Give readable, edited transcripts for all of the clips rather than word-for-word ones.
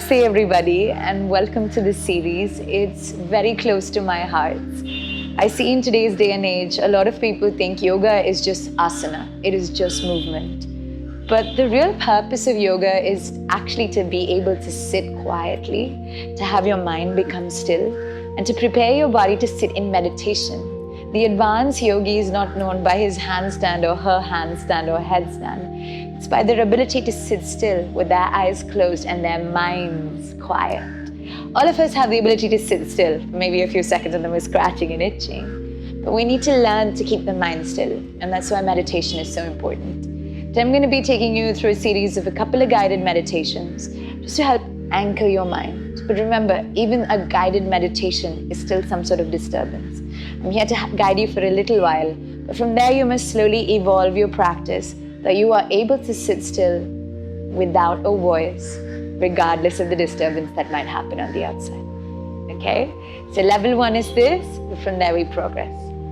Namaste everybody, and welcome to this series. It's very close to my heart. I see in today's day and age, a lot of people think yoga is just asana, it is just movement. But the real purpose of yoga is actually to be able to sit quietly, to have your mind become still, and to prepare your body to sit in meditation. The advanced yogi is not known by his handstand or her handstand or headstand. It's by their ability to sit still with their eyes closed and their minds quiet. All of us have the ability to sit still, maybe a few seconds and then we're scratching and itching. But we need to learn to keep the mind still, and that's why meditation is so important. Today I'm going to be taking you through a series of a couple of guided meditations just to help anchor your mind. But remember, even a guided meditation is still some sort of disturbance. I'm here to guide you for a little while, but from there you must slowly evolve your practice that you are able to sit still without a voice, regardless of the disturbance that might happen on the outside. Okay? So level 1 is this, and from there we progress.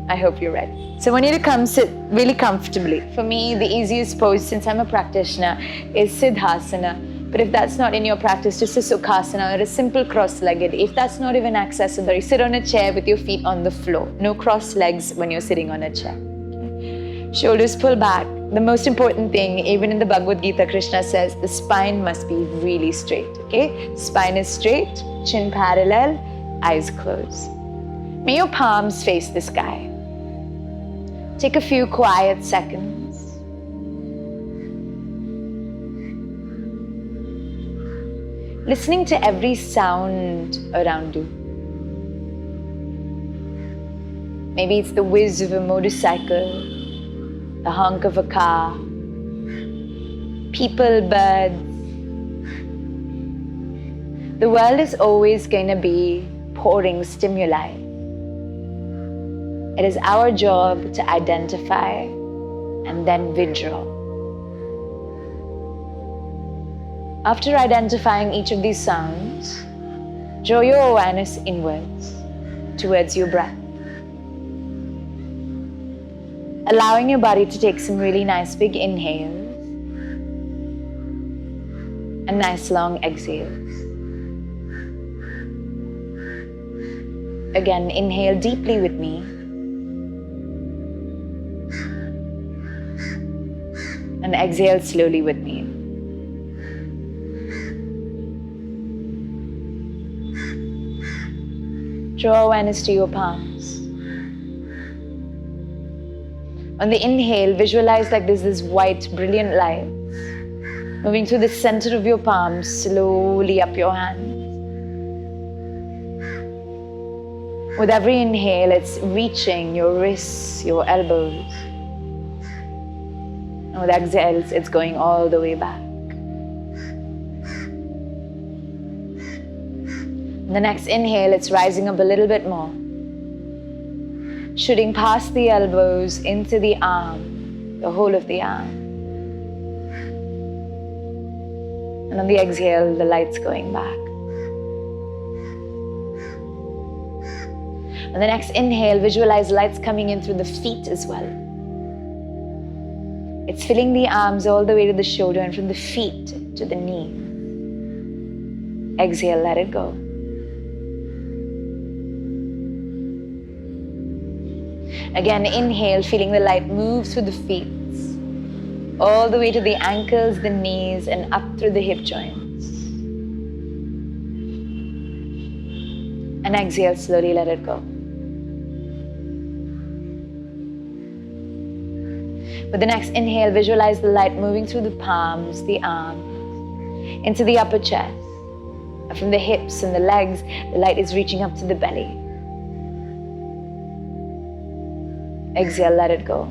I hope you're ready. So I want you to come sit really comfortably. For me, the easiest pose, since I'm a practitioner, is Siddhasana. But if that's not in your practice, just a Sukhasana or a simple cross-legged. If that's not even accessible, you sit on a chair with your feet on the floor. No cross legs when you're sitting on a chair. Okay? Shoulders pull back. The most important thing, even in the Bhagavad Gita, Krishna says the spine must be really straight. Okay? Spine is straight, chin parallel, eyes closed. May your palms face the sky. Take a few quiet seconds. Listening to every sound around you. Maybe it's the whiz of a motorcycle, the honk of a car, people, birds. The world is always going to be pouring stimuli. It is our job to identify and then withdraw. After identifying each of these sounds, draw your awareness inwards, towards your breath. Allowing your body to take some really nice big inhales and nice long exhales. Again, inhale deeply with me. And exhale slowly with me. Draw awareness to your palms. On the inhale, visualize like there's this white, brilliant light moving through the center of your palms, slowly up your hands. With every inhale, it's reaching your wrists, your elbows. And with exhales, it's going all the way back. The next inhale, it's rising up a little bit more, shooting past the elbows into the arm, the whole of the arm. And on the exhale, the light's going back. On the next inhale, visualize lights coming in through the feet as well. It's filling the arms all the way to the shoulder and from the feet to the knee. Exhale, let it go. Again, inhale, feeling the light move through the feet, all the way to the ankles, the knees, and up through the hip joints. And exhale, slowly let it go. With the next inhale, visualize the light moving through the palms, the arms, into the upper chest. And from the hips and the legs, the light is reaching up to the belly. Exhale, let it go.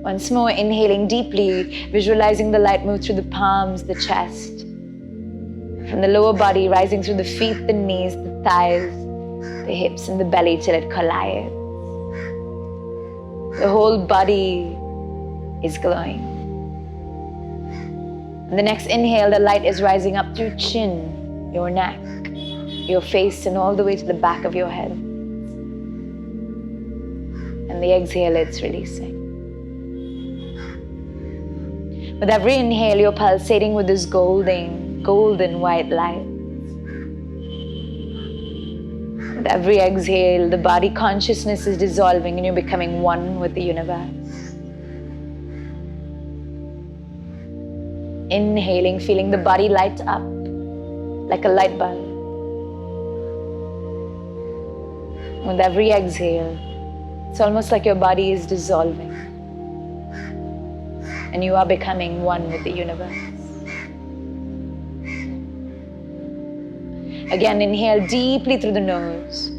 Once more, inhaling deeply, visualizing the light move through the palms, the chest. From the lower body, rising through the feet, the knees, the thighs, the hips and the belly till it collides. The whole body is glowing. On the next inhale, the light is rising up through chin, your neck, your face, and all the way to the back of your head. And the exhale, it's releasing. With every inhale, you're pulsating with this golden white light. With every exhale, the body consciousness is dissolving and you're becoming one with the universe. Inhaling, feeling the body light up like a light bulb. With every exhale, it's almost like your body is dissolving and you are becoming one with the universe. Again, inhale deeply through the nose.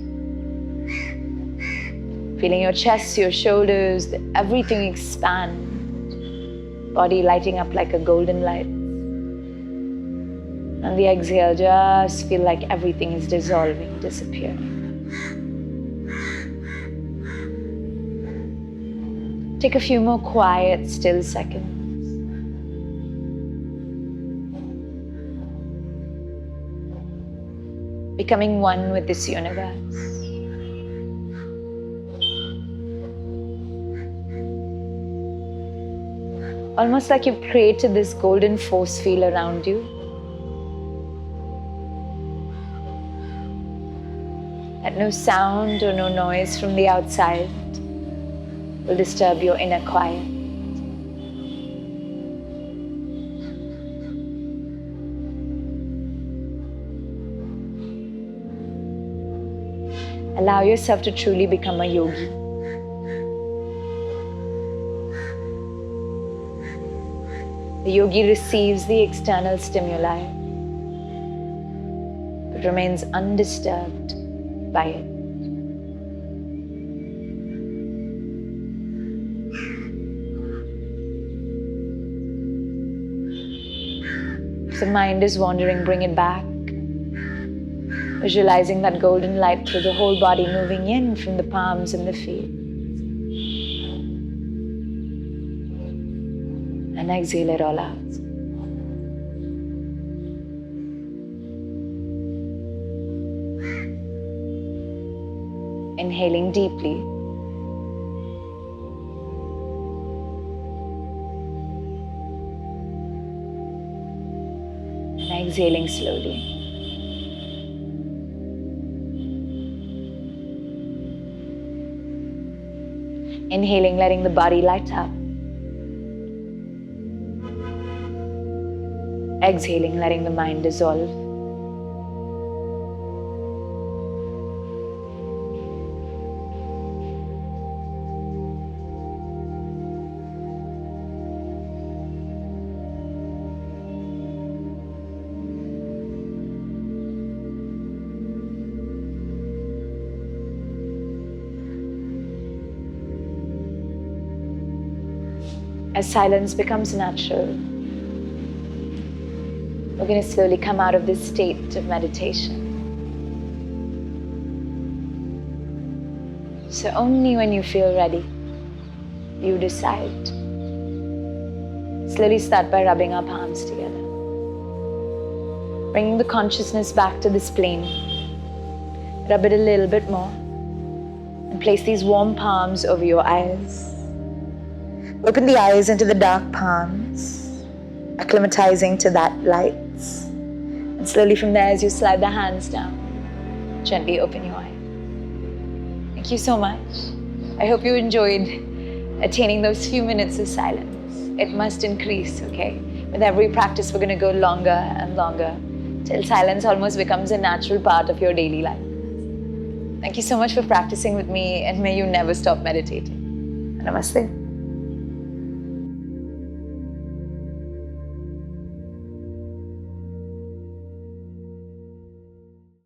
Feeling your chest, your shoulders, everything expand. Body lighting up like a golden light. On the exhale, just feel like everything is dissolving, disappearing. Take a few more quiet, still seconds. Becoming one with this universe. Almost like you've created this golden force field around you. That no sound or no noise from the outside will disturb your inner quiet. Allow yourself to truly become a yogi. The yogi receives the external stimuli, but remains undisturbed by it. If the mind is wandering, bring it back. Visualizing that golden light through the whole body, moving in from the palms and the feet. And exhale it all out. Inhaling deeply. And exhaling slowly. Inhaling, letting the body light up. Exhaling, letting the mind dissolve. As silence becomes natural, we're going to slowly come out of this state of meditation. So only when you feel ready, you decide. Slowly start by rubbing our palms together. Bringing the consciousness back to this plane. Rub it a little bit more. And place these warm palms over your eyes. Open the eyes into the dark palms, acclimatizing to that light. And slowly from there, as you slide the hands down, gently open your eyes. Thank you so much. I hope you enjoyed attaining those few minutes of silence. It must increase, okay? With every practice, we're going to go longer and longer till silence almost becomes a natural part of your daily life. Thank you so much for practicing with me, and may you never stop meditating. Namaste.